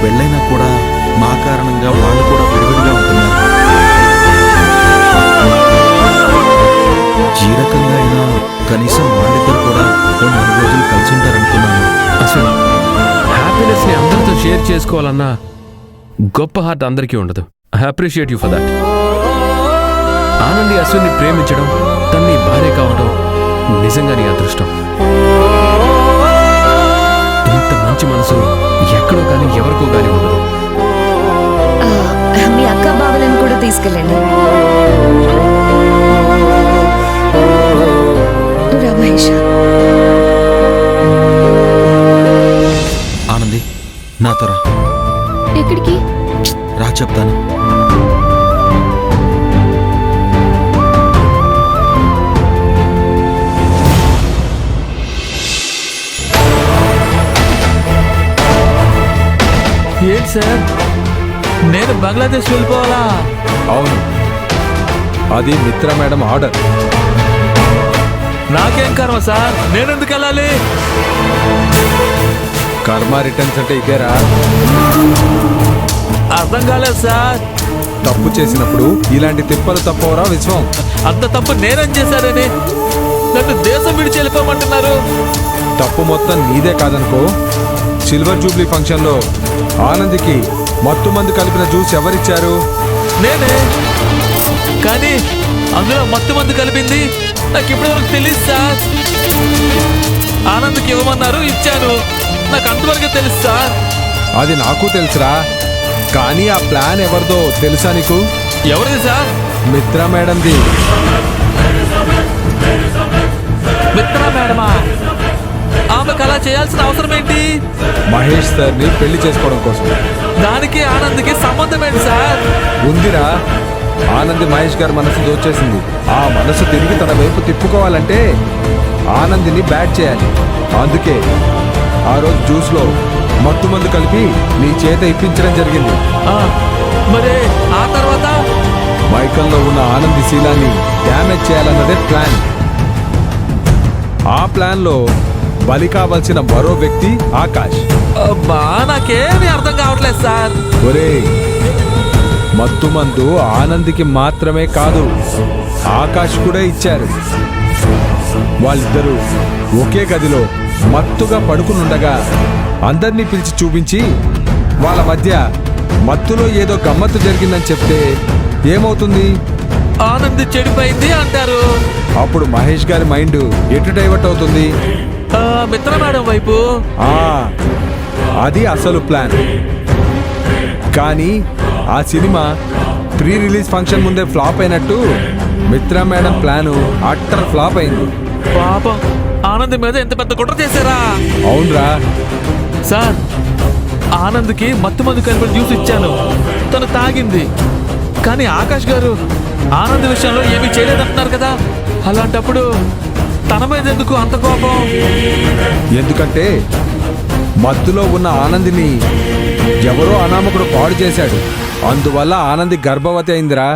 పెళ్ళైనా కూడా మా కారణంగా వాళ్ళు కూడా విడివిడిగా ఉంటున్నారు. ఈ రకంగా అయినా కనీసం వాళ్ళిద్దరు కూడా 4 రోజులు కలిసి ఉంటారనుకున్నాను. అసలు హ్యాపీనెస్ ని అందరితో షేర్ చేసుకోవాలన్నా గొప్ప హార్ట్ అందరికీ ఉండదు. I appreciate you for that. Anandi అశ్విన్ని ప్రేమించడం, తన్ని భార్య కావడం నిజంగా నీ అదృష్టం. ఇంత మంచి మనసు ఎక్కడో కానీ ఎవరికో కానీ ఉండదు. మీ అక్క బావలను కూడా తీసుకెళ్ళండి. రమేష్, ఆనంది నాతో రా. ఎక్కడికి రా చెప్తాను. ఏంటి సార్, నేను బంగ్లాదేశ్ వెళ్ళిపోవాలా? అవును, అది మిత్ర మేడం ఆర్డర్. నాకేం కర్మ సార్, నేనెందుకు వెళ్ళాలి? కర్మ రిటర్న్స్ అంటే ఇదేరా. అర్థం కాలేదు సార్. తప్పు చేసినప్పుడు ఇలాంటి తిప్పలు తప్పవరా విశ్వం? అంత తప్పు నేనేం చేశారని నన్ను దేశం విడిచి వెళ్ళిపోమంటున్నారు? తప్పు మొత్తం నీదే కాదనుకో. సిల్వర్ జూబ్లీ ఫంక్షన్లో ఆనందికి మత్తు మందు కలిపిన జ్యూస్ ఎవరిచ్చారు? నేనే. కానీ అందులో మత్తు మందు కలిపింది నాకు ఇప్పటివరకు తెలియదు సార్. ఆనంద్కి ఇవ్వమన్నారు, ఇచ్చాను. నాకు అంతవరకు తెలుసు సార్. అది నాకు తెలుసురా, కానీ ఆ ప్లాన్ ఎవరిదో తెలుసా నీకు? ఎవరిది సార్? మిత్ర మేడంది. మిత్ర మేడమా? ఆమెకు అలా చేయాల్సిన అవసరం ఏంటి? మహేష్ సార్ని పెళ్లి చేసుకోవడం కోసం. దానికి ఆనంద్కి సంబంధం ఏంటి సార్? ఉందిరా. ఆనంద్ మహేష్ గారి మనసు దోచేసింది. ఆ మనసు తిరిగి తన వైపు తిప్పుకోవాలంటే ఆనందిని బ్యాట్ చేయాలి. అందుకే ఆ రోజు జ్యూస్లో మత్తు మందు కలిపి నీ చేత ఇప్పించడం జరిగింది. మరి ఆ తర్వాత మైకంలో ఉన్న ఆనంది శీలాన్ని డ్యామేజ్ చేయాలన్నదే ప్లాన్. ఆ ప్లాన్లో బలి కావాల్సిన మరో వ్యక్తి ఆకాష్. నాకేమీ అర్థం కావట్లేదు సార్. ఒరే, మత్తు మందు ఆనందికి మాత్రమే కాదు, ఆకాష్ కూడా ఇచ్చారు. వాళ్ళిద్దరూ ఒకే గదిలో మత్తుగా పడుకునుండగా అందరినీ పిలిచి చూపించి వాళ్ళ మధ్య మత్తులో ఏదో గమ్మత్తు జరిగిందని చెప్తే ఏమవుతుంది? ఆనంద్ చెడిపోయింది అంటారు. అప్పుడు మహేష్ గారి మైండ్ ఎటు డైవర్ట్ అవుతుంది? మిత్ర మేడం వైపు. అది అసలు ప్లాన్. కానీ ఆ సినిమా ప్రీ రిలీజ్ ఫంక్షన్ ముందే ఫ్లాప్ అయినట్టు మిత్ర మేడం ప్లాను అట్టర్ ఫ్లాప్ అయింది. పాపం, ఆనంద్ మీద ఎంత పెద్ద కుట్ర చేశారా? అవునరా సార్, ఆనంద్కి మత్తు మందు కలిపిన జ్యూస్ ఇచ్చాను, తను తాగింది. కానీ ఆకాష్ గారు ఆనంద్ విషయంలో ఏమీ చేయలేదంటున్నారు కదా. అలాంటప్పుడు తన మీద ఎందుకు అంత కోపం? ఎందుకంటే మత్తులో ఉన్న ఆనందిని ఎవరో అనామకుడు పాడు చేశాడు. అందువల్ల ఆనంది గర్భవతి అయిందిరా.